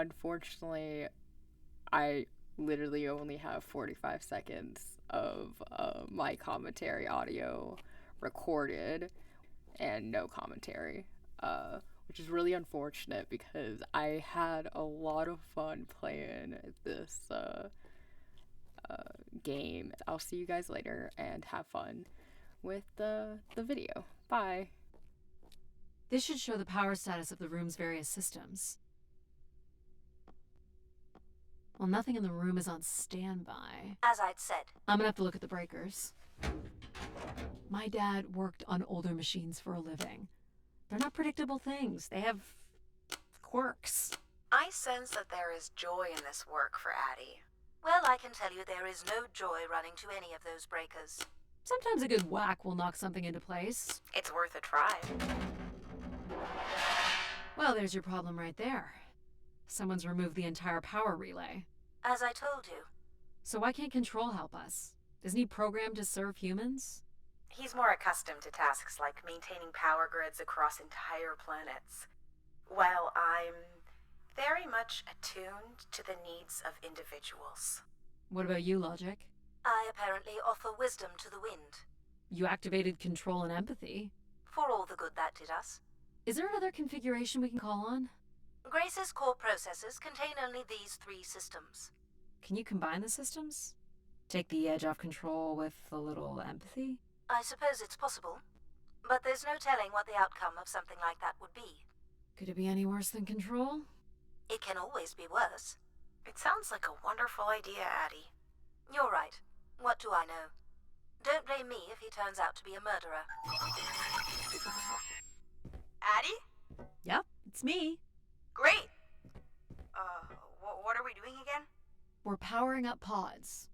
Unfortunately, I literally only have 45 seconds of my commentary audio recorded and no commentary, which is really unfortunate because I had a lot of fun playing this game. I'll see you guys later and have fun with the video. Bye. This should show the power status of the room's various systems. Well, nothing in the room is on standby. As I'd said. I'm gonna have to look at the breakers. My dad worked on older machines for a living. They're not predictable things. They have quirks. I sense that there is joy in this work for Addie. Well, I can tell you there is no joy running to any of those breakers. Sometimes a good whack will knock something into place. It's worth a try. Well, there's your problem right there. Someone's removed the entire power relay. As I told you. So why can't Control help us? Isn't he programmed to serve humans? He's more accustomed to tasks like maintaining power grids across entire planets, while I'm very much attuned to the needs of individuals. What about you, Logic? I apparently offer wisdom to the wind. You activated Control and Empathy. For all the good that did us. Is there another configuration we can call on? Grace's core processors contain only these 3 systems. Can you combine the systems? Take the edge off Control with a little Empathy? I suppose it's possible. But there's no telling what the outcome of something like that would be. Could it be any worse than Control? It can always be worse. It sounds like a wonderful idea, Addie. You're right. What do I know? Don't blame me if he turns out to be a murderer. Addie? Yep, it's me. Great! What are we doing again? We're powering up pods.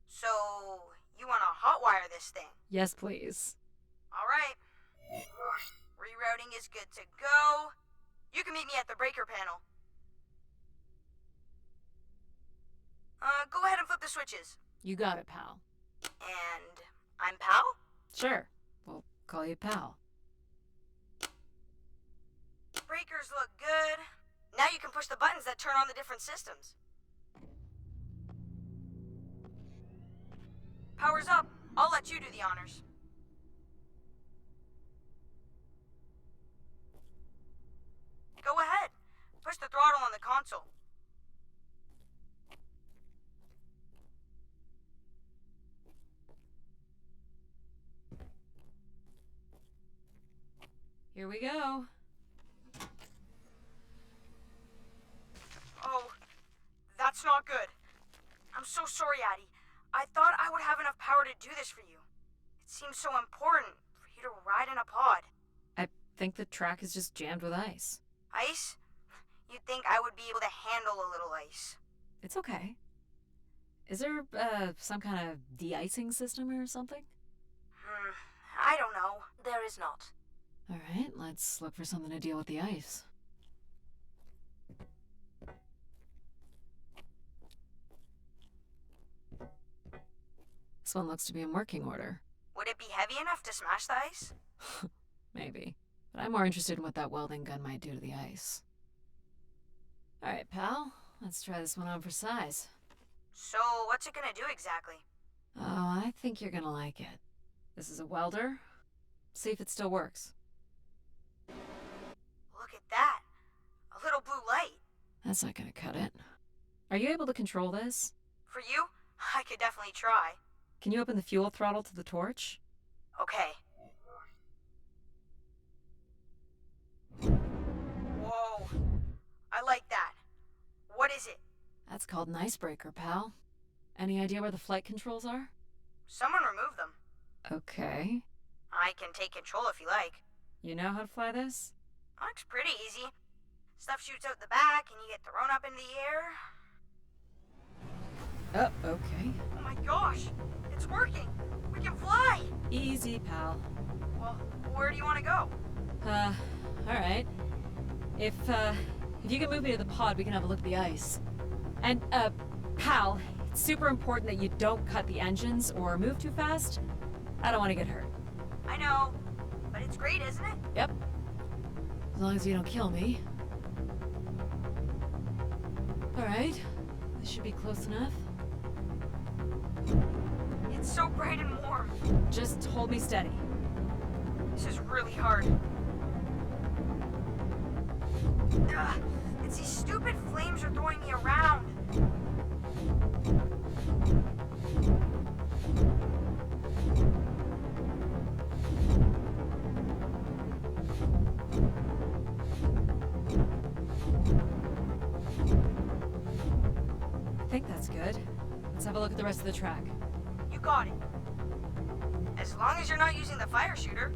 So, you want to hotwire this thing? Yes, please. Alright. Rerouting is good to go. You can meet me at the breaker panel. Go ahead and flip the switches. You got it, pal. And I'm Pal? Sure. We'll call you pal. Breakers look good. Now you can push the buttons that turn on the different systems. Power's up. I'll let you do the honors. Go ahead. Push the throttle on the console. Here we go. Oh, that's not good. I'm so sorry, Addie. I thought I would have enough power to do this for you. It seems so important for you to ride in a pod. I think the track is just jammed with ice. Ice? You'd think I would be able to handle a little ice. It's okay. Is there, some kind of de-icing system or something? I don't know. There is not. All right, let's look for something to deal with the ice. This one looks to be in working order. Would it be heavy enough to smash the ice? Maybe. But I'm more interested in what that welding gun might do to the ice. All right, pal. Let's try this one on for size. So, what's it gonna do exactly? Oh, I think you're gonna like it. This is a welder. See if it still works. Look at that. A little blue light. That's not gonna cut it. Are you able to control this? For you, I could definitely try. Can you open the fuel throttle to the torch? Okay. Whoa. I like that. What is it? That's called an icebreaker, pal. Any idea where the flight controls are? Someone removed them. Okay. I can take control if you like. You know how to fly this? Looks pretty easy. Stuff shoots out the back and you get thrown up in the air. Oh, okay. Oh my gosh! It's working! We can fly! Easy, pal. Well, where do you want to go? Alright. If you can move me to the pod, we can have a look at the ice. And, pal, it's super important that you don't cut the engines or move too fast. I don't want to get hurt. I know, but it's great, isn't it? Yep. As long as you don't kill me. Alright. This should be close enough. It's so bright and warm. Just hold me steady. This is really hard. Ugh, it's these stupid flames are throwing me around. I think that's good. Let's have a look at the rest of the track. You got it. As long as you're not using the fire shooter,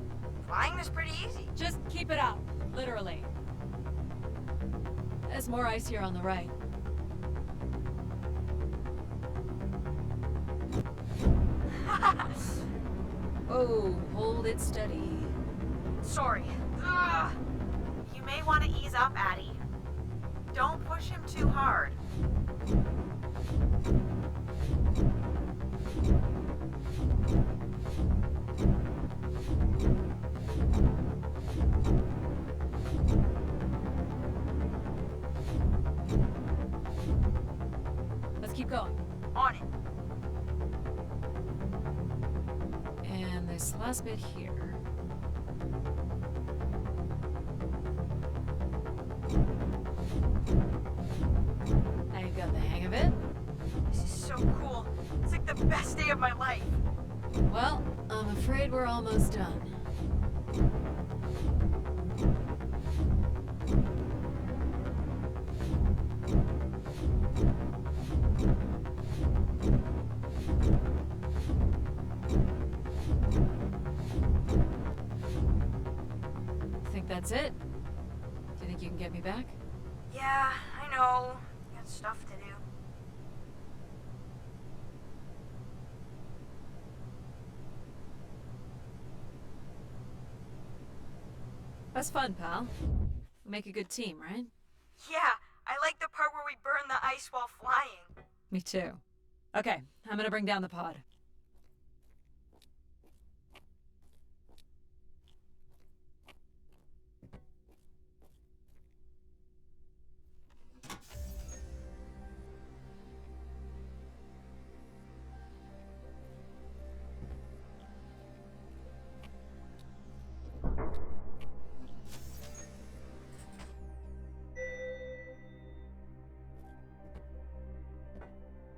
flying is pretty easy. Just keep it up, literally. There's more ice here on the right. Oh, hold it steady. Sorry. Ugh. You may want to ease up, Addie. Don't push him too hard. Let's keep going. On it. And this last bit here. Now you've got the hang of it. This is so cool. It's like the best day of my life. Well, I'm afraid we're almost done. Think that's it? Do you think you can get me back? Yeah, I know. Got stuff to do. That's fun, pal. We make a good team, right? Yeah, I like the part where we burn the ice while flying. Me too. Okay, I'm gonna bring down the pod.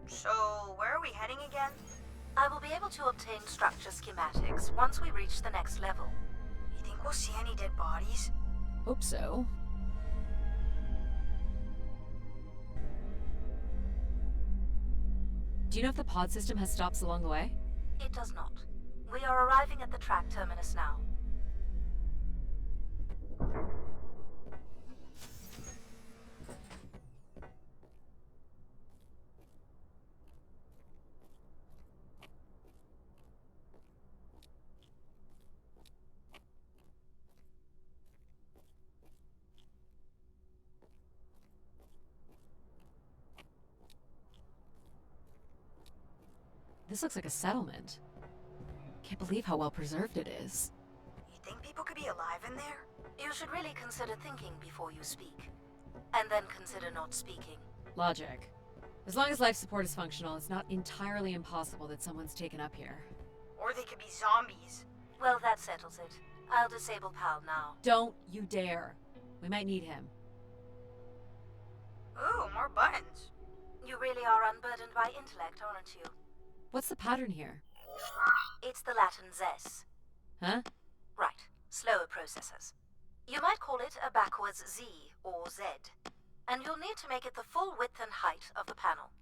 So, where are we heading again? I will be able to obtain structure schematics once we reach the next level. You think we'll see any dead bodies? Hope so. Do you know if the pod system has stops along the way? It does not. We are arriving at the track terminus now. This looks like a settlement. Can't believe how well preserved it is. You think people could be alive in there? You should really consider thinking before you speak. And then consider not speaking. Logic. As long as life support is functional, it's not entirely impossible that someone's taken up here. Or they could be zombies. Well, that settles it. I'll disable Pal now. Don't you dare. We might need him. Ooh, more buttons. You really are unburdened by intellect, aren't you? What's the pattern here? It's the Latin zes. Huh? Right. Slower processors. You might call it a backwards Z or Z. And you'll need to make it the full width and height of the panel.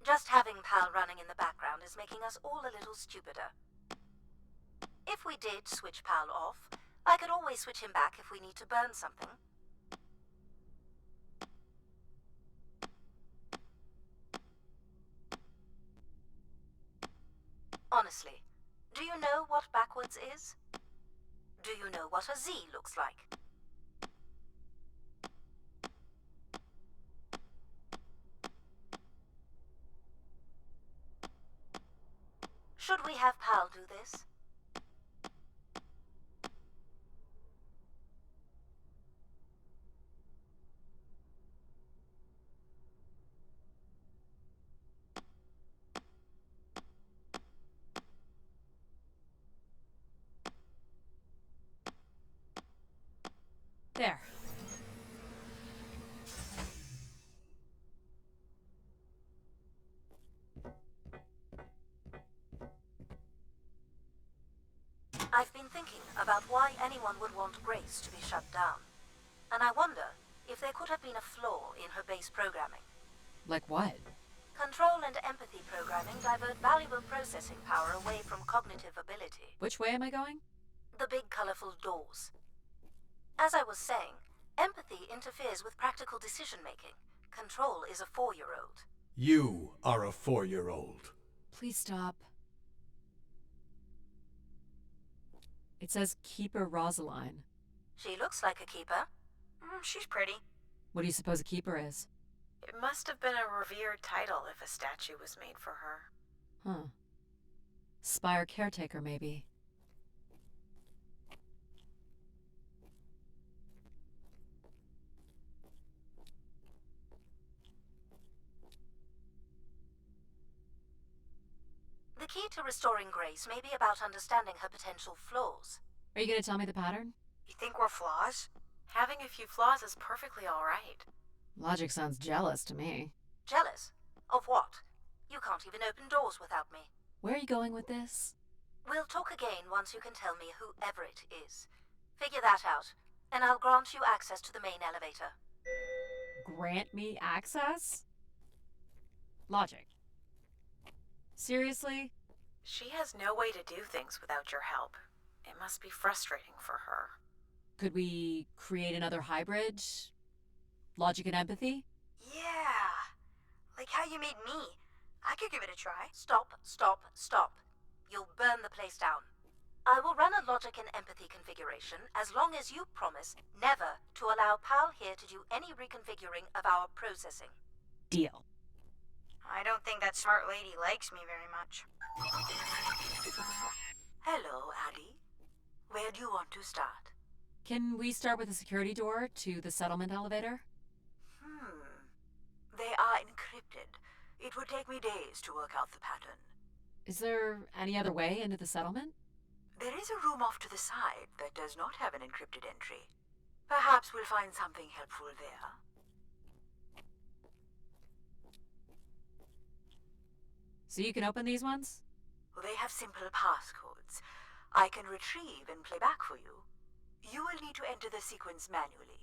Just having PAL running in the background is making us all a little stupider. If we did switch PAL off, I could always switch him back if we need to burn something. Honestly, do you know what backwards is? Do you know what a Z looks like? Should we have PAL do this? thinking about why anyone would want Grace to be shut down. And I wonder if there could have been a flaw in her base programming. Like what? Control and empathy programming divert valuable processing power away from cognitive ability. Which way am I going? The big colorful doors. As I was saying, empathy interferes with practical decision-making. Control is a 4-year-old. You are a 4-year-old. Please stop. It says Keeper Rosaline. She looks like a keeper. She's pretty. What do you suppose a keeper is? It must have been a revered title if a statue was made for her. Huh. Spire caretaker, maybe. The key to restoring Grace may be about understanding her potential flaws. Are you going to tell me the pattern? You think we're flaws? Having a few flaws is perfectly alright. Logic sounds jealous to me. Jealous? Of what? You can't even open doors without me. Where are you going with this? We'll talk again once you can tell me whoever it is. Figure that out, and I'll grant you access to the main elevator. Grant me access? Logic. Seriously? She has no way to do things without your help. It must be frustrating for her. Could we create another hybrid? Logic and empathy? Yeah. Like how you made me. I could give it a try. Stop, stop, stop. You'll burn the place down. I will run a logic and empathy configuration as long as you promise never to allow Pal here to do any reconfiguring of our processing. Deal. I don't think that smart lady likes me very much. Hello, Addie. Where do you want to start? Can we start with the security door to the settlement elevator? They are encrypted. It would take me days to work out the pattern. Is there any other way into the settlement? There is a room off to the side that does not have an encrypted entry. Perhaps we'll find something helpful there. So you can open these ones? They have simple passcodes. I can retrieve and play back for you. You will need to enter the sequence manually.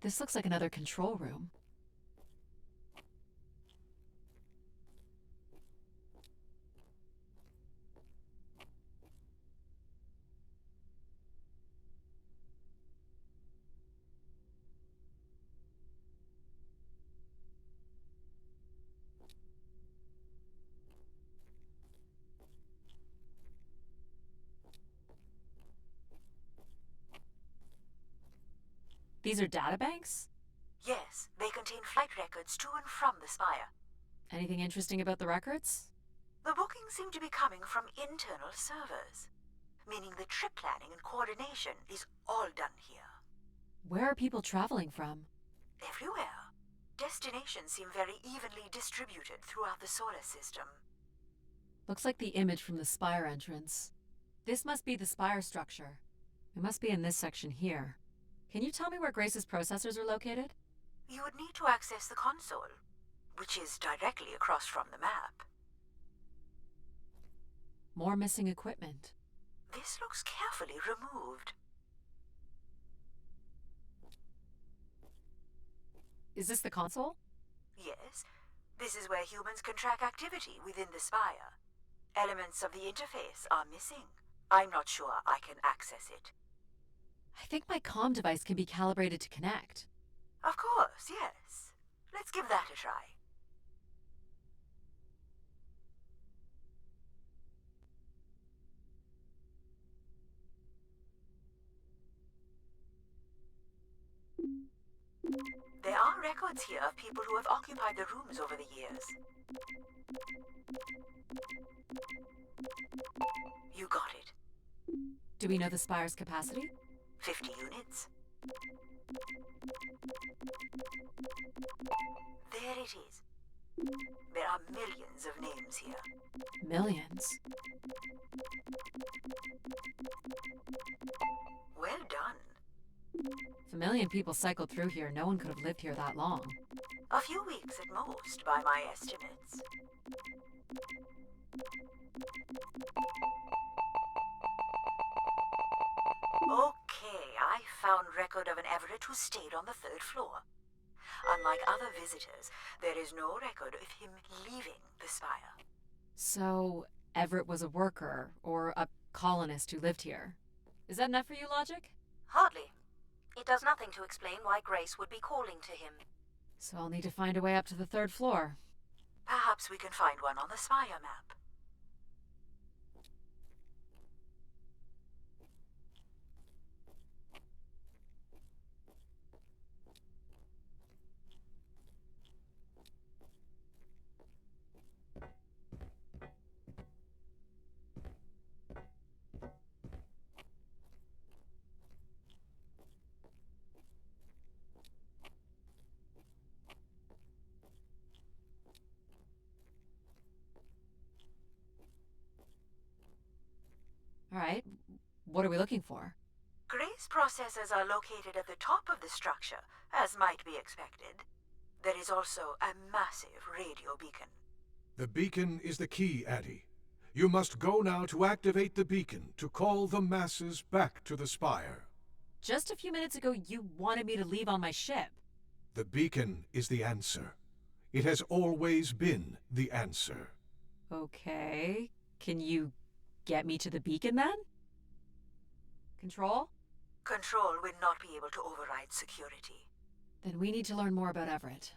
This looks like another control room. These are databanks? Yes, they contain flight records to and from the Spire. Anything interesting about the records? The bookings seem to be coming from internal servers, meaning the trip planning and coordination is all done here. Where are people traveling from? Everywhere. Destinations seem very evenly distributed throughout the solar system. Looks like the image from the Spire entrance. This must be the Spire structure. It must be in this section here. Can you tell me where Grace's processors are located? You would need to access the console, which is directly across from the map. More missing equipment. This looks carefully removed. Is this the console? Yes, this is where humans can track activity within the Spire. Elements of the interface are missing. I'm not sure I can access it. I think my comm device can be calibrated to connect. Of course, yes. Let's give that a try. There are records here of people who have occupied the rooms over the years. You got it. Do we know the spire's capacity? 50 units. There it is. There are millions of names here. Millions. Well done. If a million people cycled through here, no one could have lived here that long. A few weeks at most, by my estimates. Okay, I found record of an Everett who stayed on the 3rd floor. Unlike other visitors, there is no record of him leaving the spire. So, Everett was a worker, or a colonist who lived here. Is that enough for you, logic? Hardly. It does nothing to explain why Grace would be calling to him. So I'll need to find a way up to the 3rd floor. Perhaps we can find one on the spire map. Alright, what are we looking for? Grace processors are located at the top of the structure, as might be expected. There is also a massive radio beacon. The beacon is the key, Addie. You must go now to activate the beacon to call the masses back to the spire. Just a few minutes ago, you wanted me to leave on my ship. The beacon is the answer. It has always been the answer. Okay. Can you get me to the beacon then? Control? Control will not be able to override security. Then we need to learn more about Everett.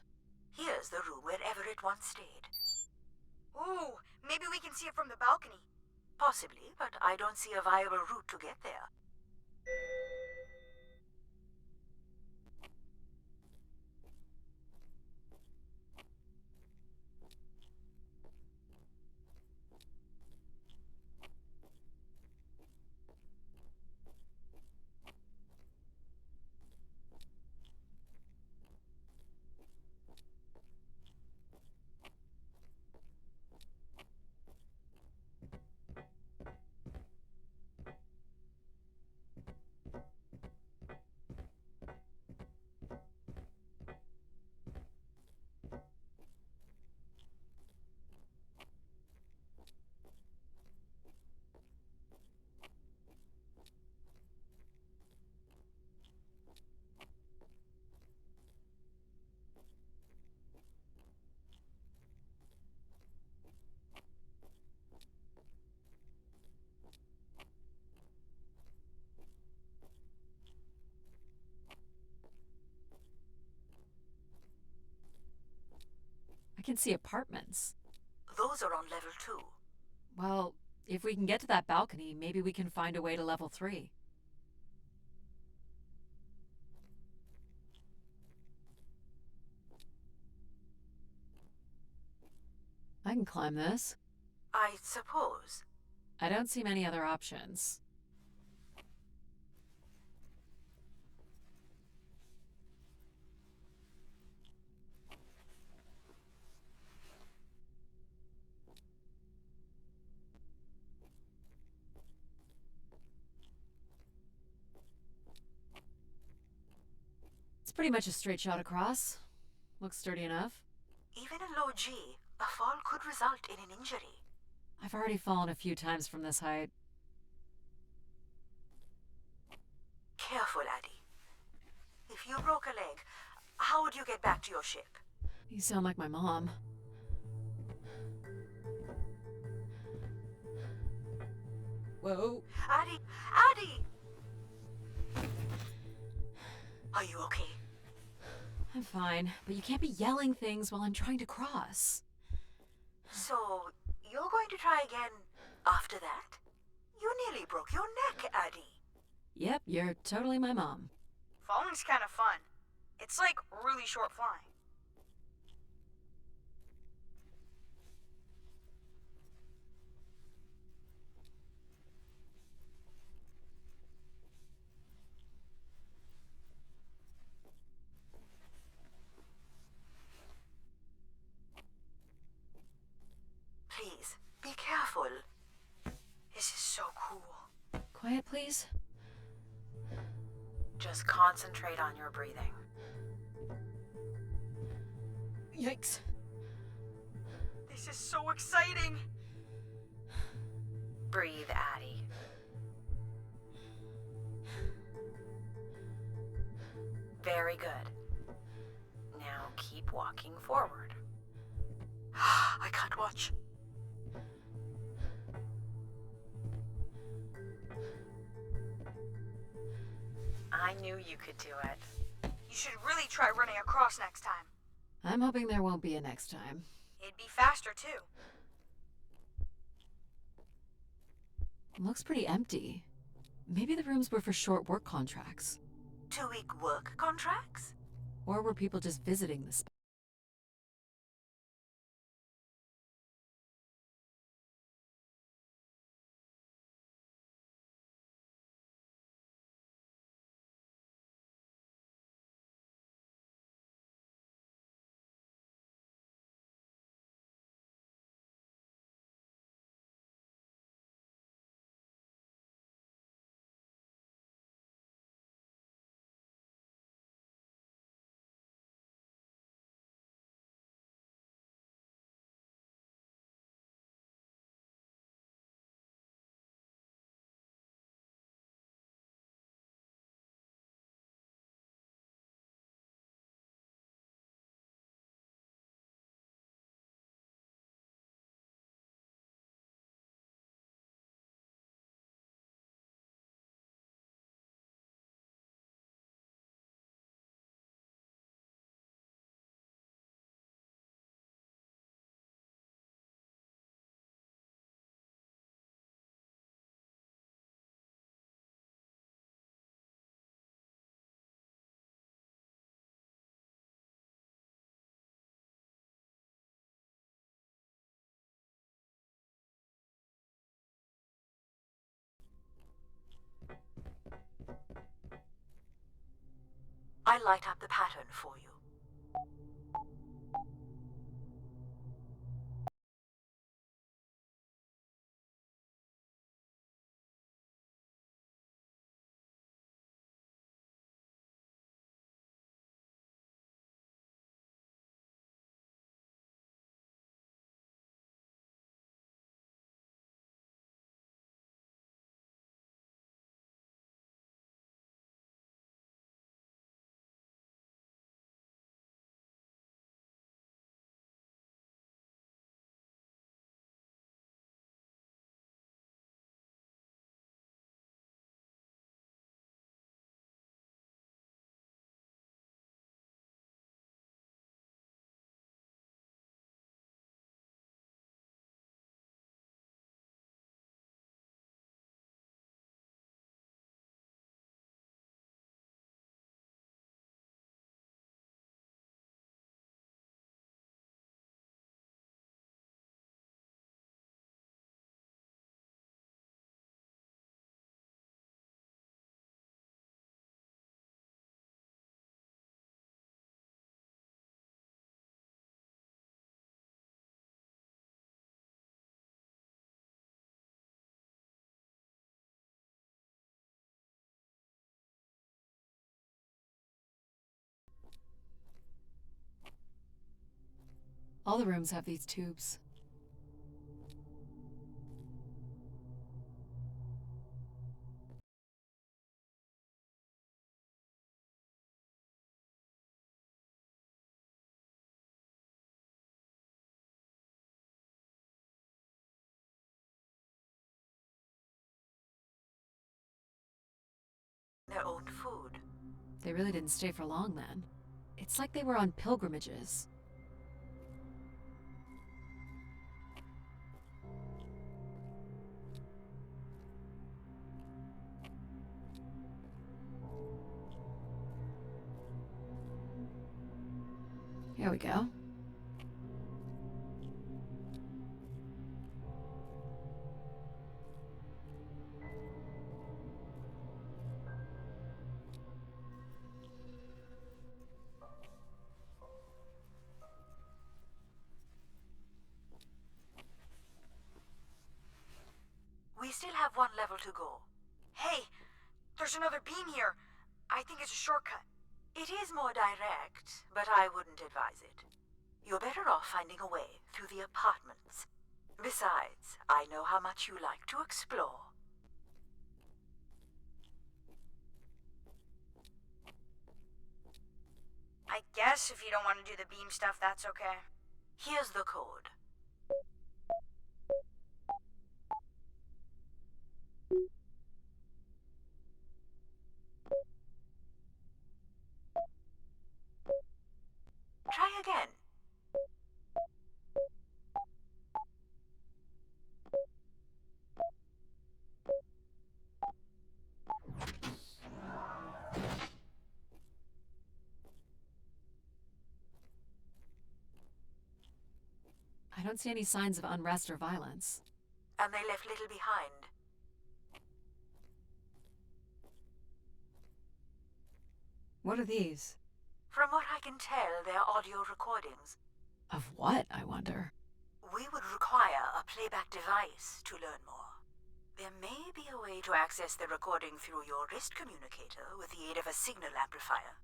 Here's the room where Everett once stayed. Ooh, maybe we can see it from the balcony. Possibly, but I don't see a viable route to get there. I can see apartments. Those are on level 2. Well, if we can get to that balcony, maybe we can find a way to level 3. I can climb this. I suppose. I don't see many other options. It's pretty much a straight shot across. Looks sturdy enough. Even in low G, a fall could result in an injury. I've already fallen a few times from this height. Careful, Addie. If you broke a leg, how would you get back to your ship? You sound like my mom. Whoa. Addie! Addie! Are you okay? I'm fine, but you can't be yelling things while I'm trying to cross. So, you're going to try again after that? You nearly broke your neck, Addie. Yep, you're totally my mom. Falling's kind of fun. It's like really short flying. quiet, please? Just concentrate on your breathing. Yikes. This is so exciting. Breathe, Addie. Very good. Now keep walking forward. I can't watch. I knew you could do it. You should really try running across next time. I'm hoping there won't be a next time. It'd be faster, too. Looks pretty empty. Maybe the rooms were for short work contracts. 2-week work contracts? Or were people just visiting the space? I light up the pattern for you. All the rooms have these tubes. Their own food. They really didn't stay for long then. It's like they were on pilgrimages. Here we go. We still have one level to go. Hey, There's another beam here. I think it's a shortcut. It is more direct, but I wouldn't advise it. You're better off finding a way through the apartments. Besides, I know how much you like to explore. I guess if you don't want to do the beam stuff, that's okay. Here's the code. Try again. I don't see any signs of unrest or violence. And they left little behind. What are these? From what I can tell, they're audio recordings. Of what, I wonder? We would require a playback device to learn more. There may be a way to access the recording through your wrist communicator with the aid of a signal amplifier.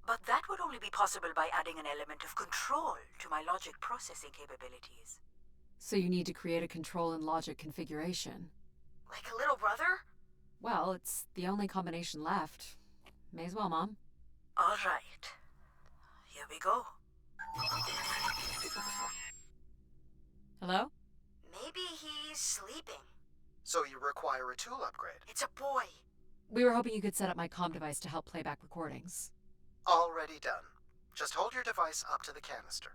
But that would only be possible by adding an element of control to my logic processing capabilities. So you need to create a control and logic configuration. Like a little brother? Well, it's the only combination left. May as well, Mom. All right. Here we go. Hello? Maybe he's sleeping. So you require a tool upgrade. It's a boy. We were hoping you could set up my comm device to help playback recordings. Already done. Just hold your device up to the canister.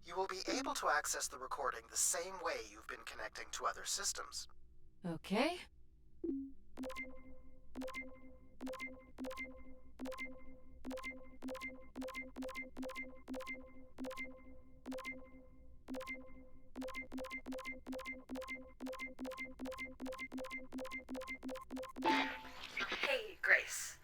You will be able to access the recording the same way you've been connecting to other systems. Okay. Hey, Grace.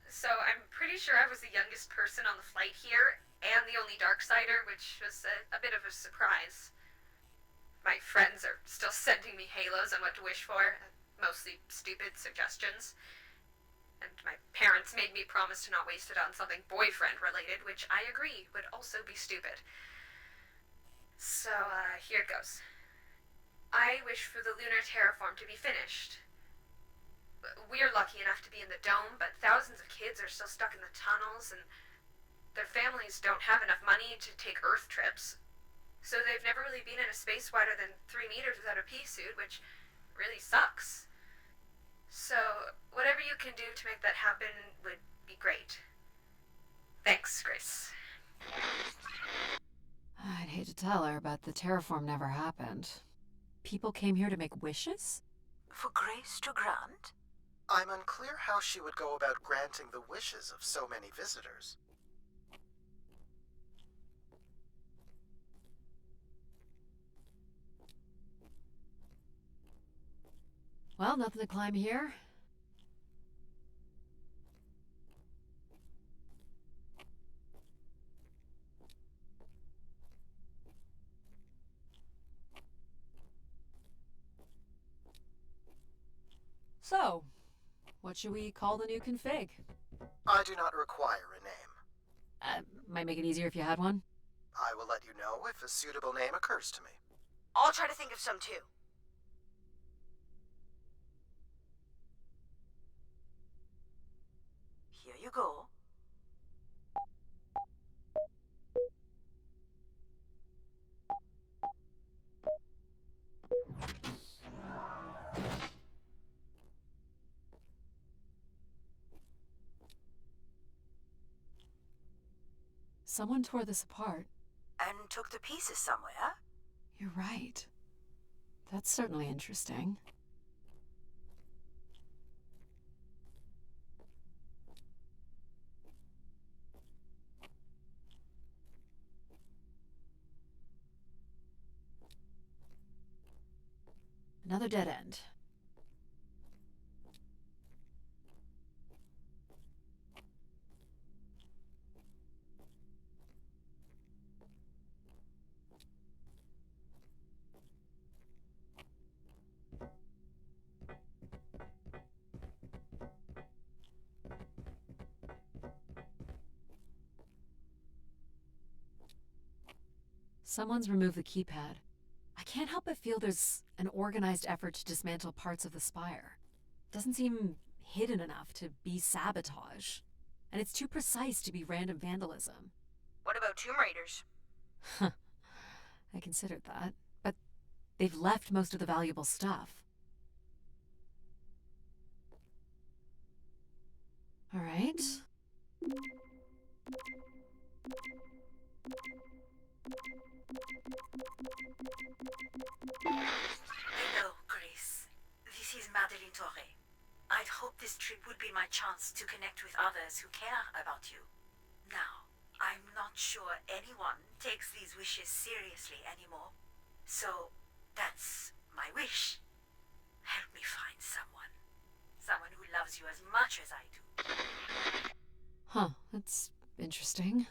So I'm pretty sure I was the youngest person on the flight here, and the only Darksider, which was a bit of a surprise. My friends are still sending me halos on what to wish for, mostly stupid suggestions. And my parents made me promise to not waste it on something boyfriend-related, which I agree would also be stupid. So, here it goes. I wish for the lunar terraform to be finished. We're lucky enough to be in the dome, but thousands of kids are still stuck in the tunnels, and their families don't have enough money to take Earth trips. So they've never really been in a space wider than 3 meters without a pea suit, which really sucks. So, whatever you can do to make that happen would be great. Thanks, Grace. I'd hate to tell her, but the terraform never happened. People came here to make wishes? For Grace to grant? I'm unclear how she would go about granting the wishes of so many visitors. Well, nothing to climb here. So, what should we call the new config? I do not require a name. Might make it easier if you had one. I will let you know if a suitable name occurs to me. I'll try to think of some too. Here you go. Someone tore this apart. And took the pieces somewhere? You're right. That's certainly interesting. Another dead end. Someone's removed the keypad. I can't help but feel there's an organized effort to dismantle parts of the spire. Doesn't seem hidden enough to be sabotage. And it's too precise to be random vandalism. What about Tomb Raiders? I considered that, but they've left most of the valuable stuff. All right. Hello, Grace. This is Madeline Torre. I'd hoped this trip would be my chance to connect with others who care about you. Now, I'm not sure anyone takes these wishes seriously anymore. So, that's my wish. Help me find someone. Someone who loves you as much as I do. Huh, that's interesting.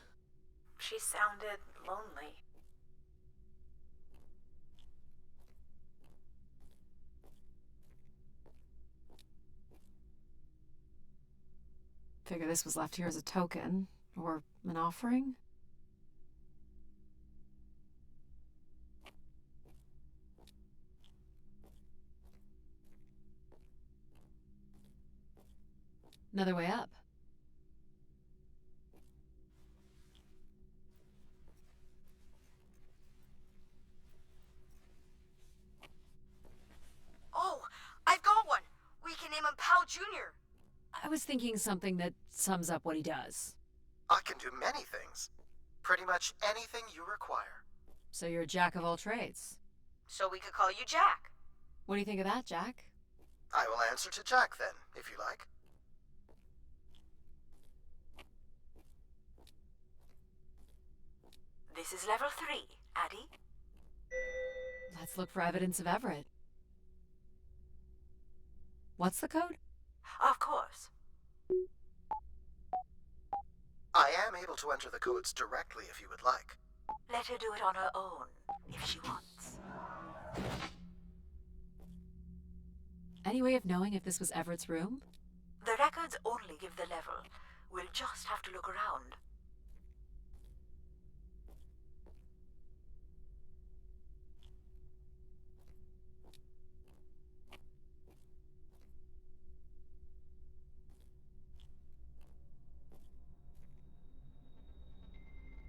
She sounded lonely. Figure this was left here as a token, or an offering. Another way up. Oh, I've got one! We can name him Pal Jr. I was thinking something that sums up what he does. I can do many things. Pretty much anything you require. So you're a jack of all trades. So we could call you Jack. What do you think of that, Jack? I will answer to Jack then, if you like. This is level 3, Addie. Let's look for evidence of Everett. What's the code? Of course. I am able to enter the codes directly if you would like. Let her do it on her own, if she wants. Any way of knowing if this was Everett's room? The records only give the level. We'll just have to look around.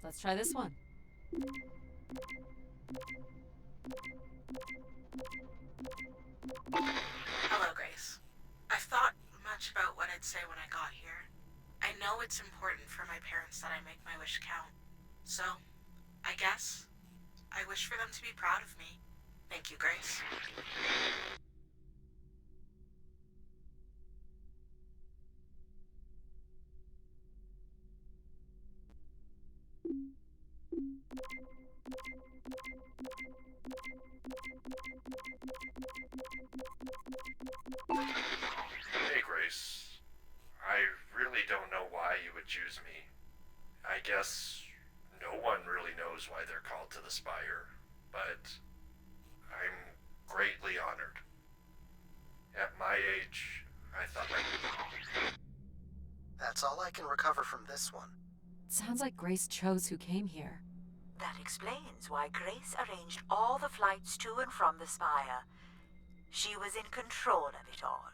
Let's try this one. Hello, Grace. I've thought much about what I'd say when I got here. I know it's important for my parents that I make my wish count. So, I guess, I wish for them to be proud of me. Thank you, Grace. Hey, Grace. I really don't know why you would choose me. I guess no one really knows why they're called to the Spire, but I'm greatly honored. At my age, I thought That's all I can recover from this one. It sounds like Grace chose who came here. That explains why Grace arranged all the flights to and from the Spire. She was in control of it all.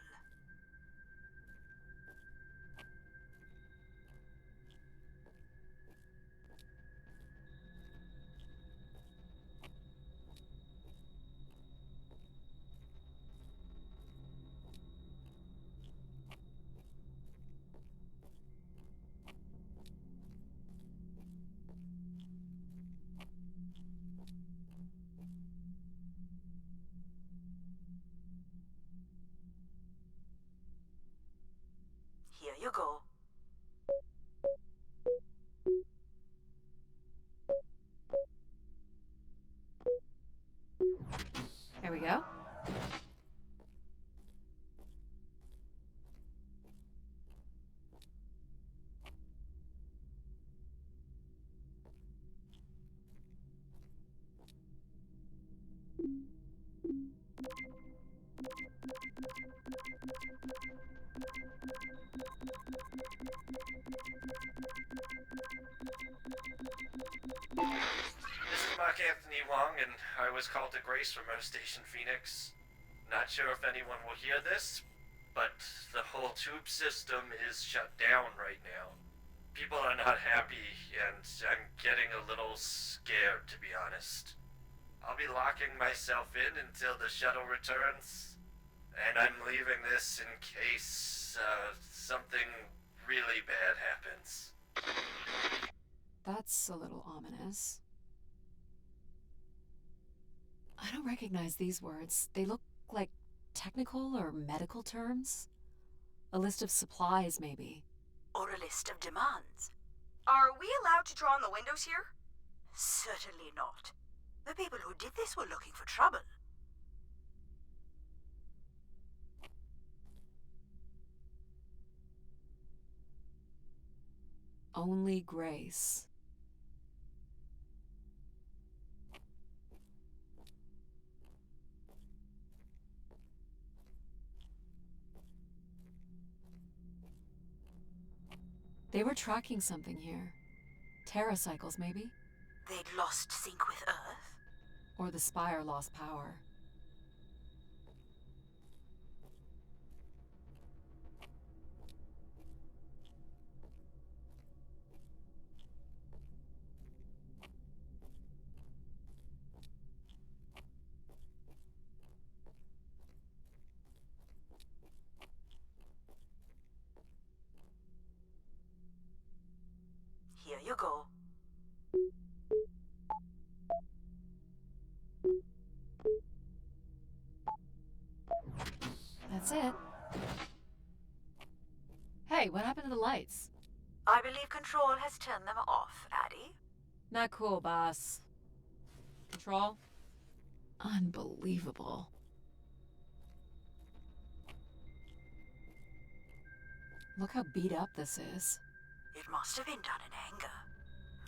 Doc Anthony Wong, and I was called to Grace from our station Phoenix. Not sure if anyone will hear this, but the whole tube system is shut down right now. People are not happy, and I'm getting a little scared, to be honest. I'll be locking myself in until the shuttle returns, and I'm leaving this in case something really bad happens. That's a little ominous. I don't recognize these words. They look like technical or medical terms. A list of supplies, maybe. Or a list of demands. Are we allowed to draw on the windows here? Certainly not. The people who did this were looking for trouble. Only Grace. They were tracking something here. Terracycles, maybe? They'd lost sync with Earth? Or the Spire lost power. Here you go. That's it. Hey, what happened to the lights? I believe Control has turned them off, Addie. Not cool, boss. Control? Unbelievable. Look how beat up this is. It must have been done in anger.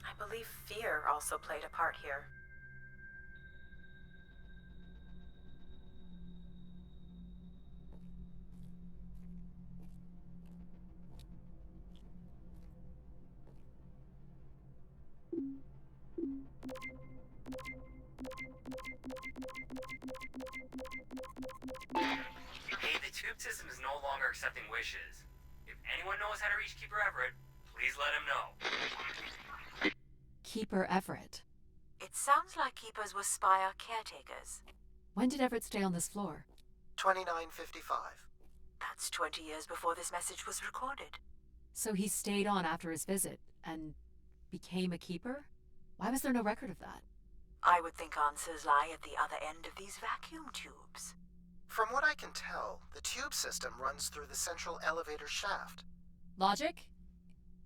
I believe fear also played a part here. Hey, the tube system is no longer accepting wishes. If anyone knows how to reach Keeper Everett, please let him know. Keeper Everett. It sounds like Keepers were Spire caretakers. When did Everett stay on this floor? 2955. That's 20 years before this message was recorded. So he stayed on after his visit and became a keeper? Why was there no record of that? I would think answers lie at the other end of these vacuum tubes. From what I can tell, the tube system runs through the central elevator shaft. Logic?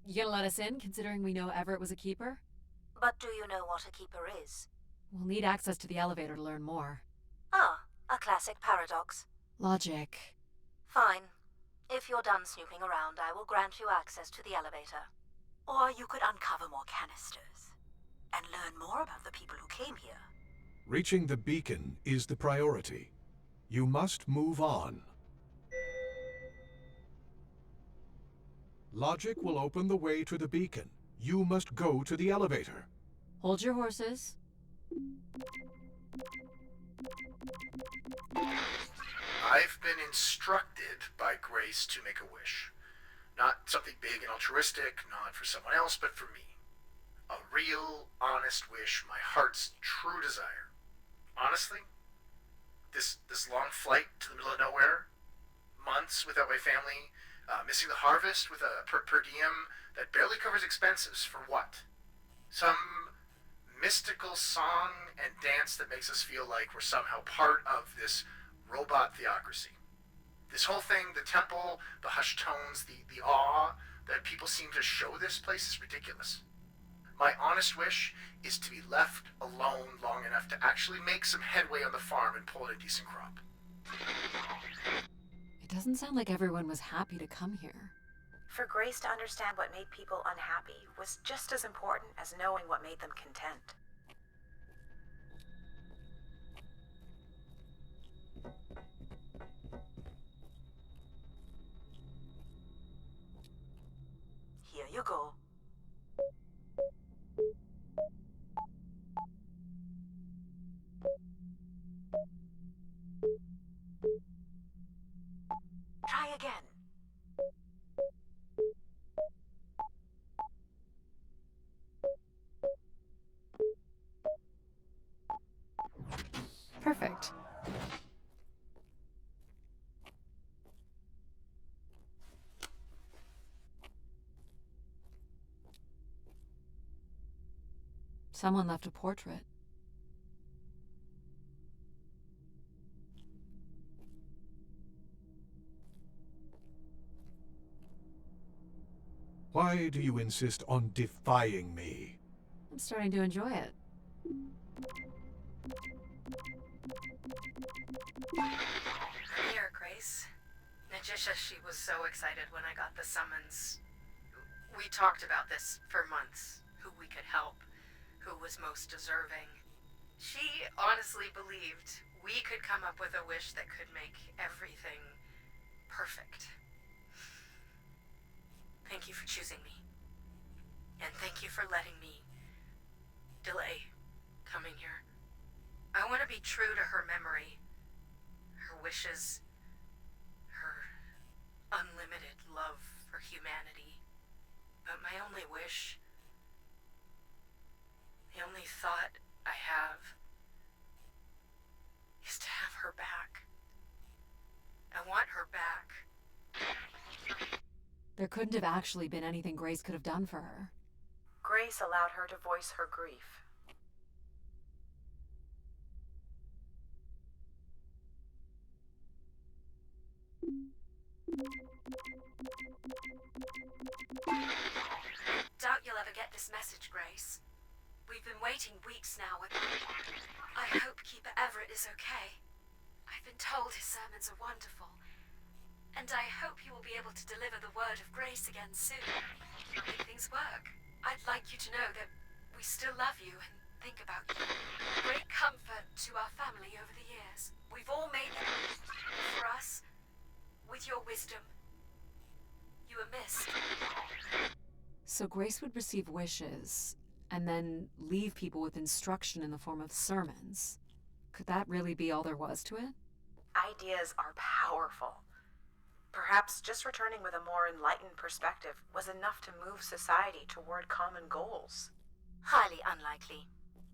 You gonna let us in, considering we know Everett was a keeper? But do you know what a keeper is? We'll need access to the elevator to learn more. Ah, a classic paradox. Logic. Fine. If you're done snooping around, I will grant you access to the elevator. Or you could uncover more canisters and learn more about the people who came here. Reaching the beacon is the priority. You must move on. Logic will open the way to the beacon. You must go to the elevator. Hold your horses. I've been instructed by Grace to make a wish. Not something big and altruistic, not for someone else, but for me. A real, honest wish, my heart's true desire. Honestly, this long flight to the middle of nowhere, months without my family, missing the harvest with a per diem that barely covers expenses, for what? Some mystical song and dance that makes us feel like we're somehow part of this robot theocracy. This whole thing, the temple, the hushed tones, the awe that people seem to show this place is ridiculous. My honest wish is to be left alone long enough to actually make some headway on the farm and pull in a decent crop. It doesn't sound like everyone was happy to come here. For Grace to understand what made people unhappy was just as important as knowing what made them content. Here you go. again. Perfect. Someone left a portrait. Why do you insist on defying me? I'm starting to enjoy it. Here, Grace. Najisha, she was so excited when I got the summons. We talked about this for months. Who we could help. Who was most deserving. She honestly believed we could come up with a wish that could make everything perfect. Thank you for choosing me. And thank you for letting me delay coming here. I want to be true to her memory, her wishes, her unlimited love for humanity. But my only wish, the only thought I have, is to have her back. I want her back. There couldn't have actually been anything Grace could have done for her. Grace allowed her to voice her grief. Doubt you'll ever get this message, Grace. We've been waiting weeks now. I hope Keeper Everett is okay. I've been told his sermons are wonderful. And I hope you will be able to deliver the word of grace again soon. Make things work. I'd like you to know that we still love you and think about you. Great comfort to our family over the years. We've all made them for us. With your wisdom, you were missed. So Grace would receive wishes, and then leave people with instruction in the form of sermons. Could that really be all there was to it? Ideas are powerful. Perhaps just returning with a more enlightened perspective was enough to move society toward common goals. Highly unlikely.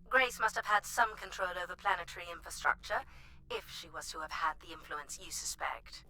Grace must have had some control over planetary infrastructure, if she was to have had the influence you suspect.